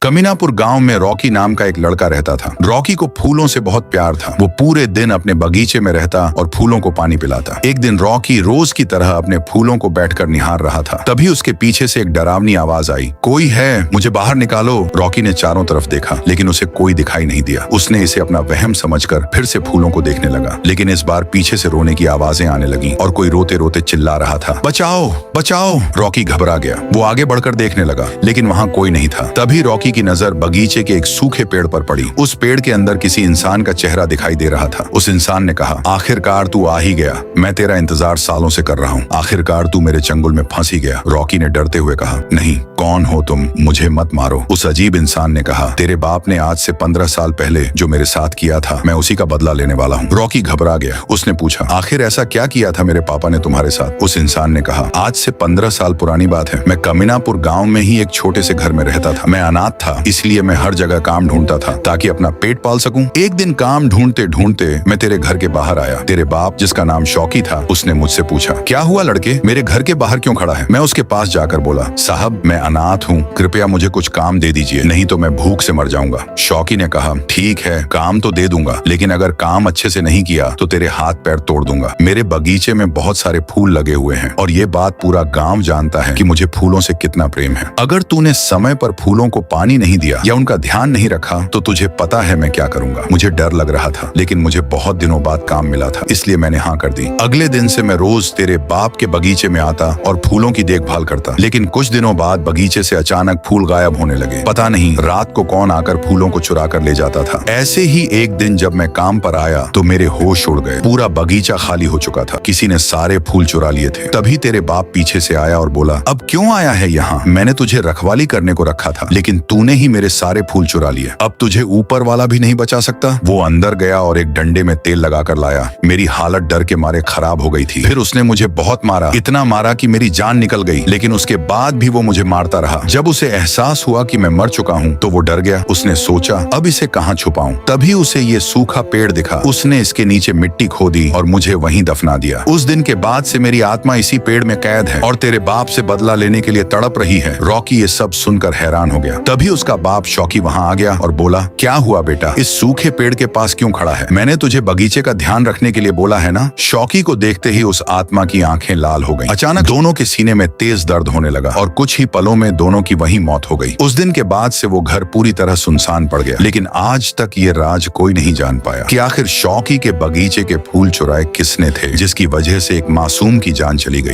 कमीनापुर गांव में रॉकी नाम का एक लड़का रहता था। रॉकी को फूलों से बहुत प्यार था। वो पूरे दिन अपने बगीचे में रहता और फूलों को पानी पिलाता। एक दिन रॉकी रोज की तरह अपने फूलों को बैठकर निहार रहा था। तभी उसके पीछे से एक डरावनी आवाज आई, कोई है, मुझे बाहर निकालो। रॉकी ने चारों तरफ देखा, लेकिन उसे कोई दिखाई नहीं दिया। उसने इसे अपना वहम समझकर फिर से फूलों को देखने लगा, लेकिन इस बार पीछे से रोने की आवाजें आने लगी और कोई रोते रोते चिल्ला रहा था, बचाओ बचाओ। रॉकी घबरा गया। वो आगे बढ़कर देखने लगा, लेकिन वहां कोई नहीं था। तभी रॉकी की नजर बगीचे के एक सूखे पेड़ पर पड़ी। उस पेड़ के अंदर किसी इंसान का चेहरा दिखाई दे रहा था। उस इंसान ने कहा, आखिरकार तू आ ही गया। मैं तेरा इंतजार सालों से कर रहा हूँ। आखिरकार तू मेरे चंगुल में फंस ही गया। रॉकी ने डरते हुए कहा, नहीं, कौन हो तुम, मुझे मत मारो। उस अजीब इंसान ने कहा, तेरे बाप ने आज से 15 साल पहले जो मेरे साथ किया था, मैं उसी का बदला लेने वाला हूँ। रॉकी घबरा गया। उसने पूछा, आखिर ऐसा क्या किया था मेरे पापा ने तुम्हारे साथ? उस इंसान ने कहा, आज से 15 साल पुरानी बात है। मैं कमीनापुर गांव में ही एक छोटे से घर में रहता था। मैं अनाथ था, इसलिए मैं हर जगह काम ढूंढता था ताकि अपना पेट पाल सकूं। एक दिन काम ढूंढते ढूंढते मैं तेरे घर के बाहर आया। तेरे बाप, जिसका नाम शौकी था, उसने मुझसे पूछा, क्या हुआ लड़के, मेरे घर के बाहर क्यों खड़ा है? मैं उसके पास जाकर बोला, साहब, मैं अनाथ हूँ, कृपया मुझे कुछ काम दे दीजिए, नहीं तो मैं भूख से मर जाऊंगा। शौकी ने कहा, ठीक है, काम तो दे दूंगा, लेकिन अगर काम अच्छे से नहीं किया तो तेरे हाथ पैर तोड़ दूंगा। मेरे बगीचे में बहुत सारे फूल लगे हुए हैं और ये बात पूरा गाँव जानता है कि मुझे फूलों से कितना प्रेम है। अगर तूने समय पर फूलों को पानी नहीं दिया या उनका ध्यान नहीं रखा तो तुझे पता है मैं क्या करूंगा। मुझे डर लग रहा था, लेकिन मुझे बहुत दिनों बाद काम मिला था, इसलिए मैंने हाँ कर दी। अगले दिन से मैं रोज तेरे बाप के बगीचे में आता और फूलों की देखभाल करता, लेकिन कुछ दिनों बाद बगीचे से अचानक फूल गायब होने लगे। पता नहीं रात को कौन आकर फूलों को चुरा कर ले जाता था। ऐसे ही एक दिन जब मैं काम पर आया तो मेरे होश उड़ गए। पूरा बगीचा खाली हो चुका था, किसी ने सारे फूल चुरा लिए थे। तभी तेरे बाप पीछे से आया और बोला, अब क्यों आया है यहाँ? मैंने तुझे रखवाली करने को रखा था, लेकिन तूने ही मेरे सारे फूल चुरा लिए। अब तुझे ऊपर वाला भी नहीं बचा सकता। वो अंदर गया और एक डंडे में तेल लगाकर लाया। मेरी हालत डर के मारे खराब हो गई थी। फिर उसने मुझे बहुत मारा, इतना मारा कि मेरी जान निकल गई, लेकिन उसके बाद भी वो मुझे मारता रहा। जब उसे एहसास हुआ कि मैं मर चुका हूँ तो वो डर गया। उसने सोचा, अब इसे कहाँ छुपाऊं? तभी उसे ये सूखा पेड़ दिखा। उसने इसके नीचे मिट्टी खोदी और मुझे वहीं दफना दिया। उस दिन के बाद से मेरी आत्मा इसी पेड़ में कैद है और तेरे बाप से बदला लेने के लिए तड़प रही है। रॉकी ये सब सुनकर हैरान हो गया। तभी उसका बाप शौकी वहां आ गया और बोला, क्या हुआ बेटा, इस सूखे पेड़ के पास क्यों खड़ा है? मैंने तुझे बगीचे का ध्यान रखने के लिए बोला है ना? शौकी को देखते ही उस आत्मा की आंखें लाल हो गईं। अचानक दोनों के सीने में तेज दर्द होने लगा और कुछ ही पलों में दोनों की वहीं मौत हो गई। उस दिन के बाद से वो घर पूरी तरह सुनसान पड़ गया, लेकिन आज तक ये राज कोई नहीं जान पाया कि आखिर शौकी के बगीचे के फूल चुराए किसने थे, जिसकी वजह से एक मासूम की जान चली गई।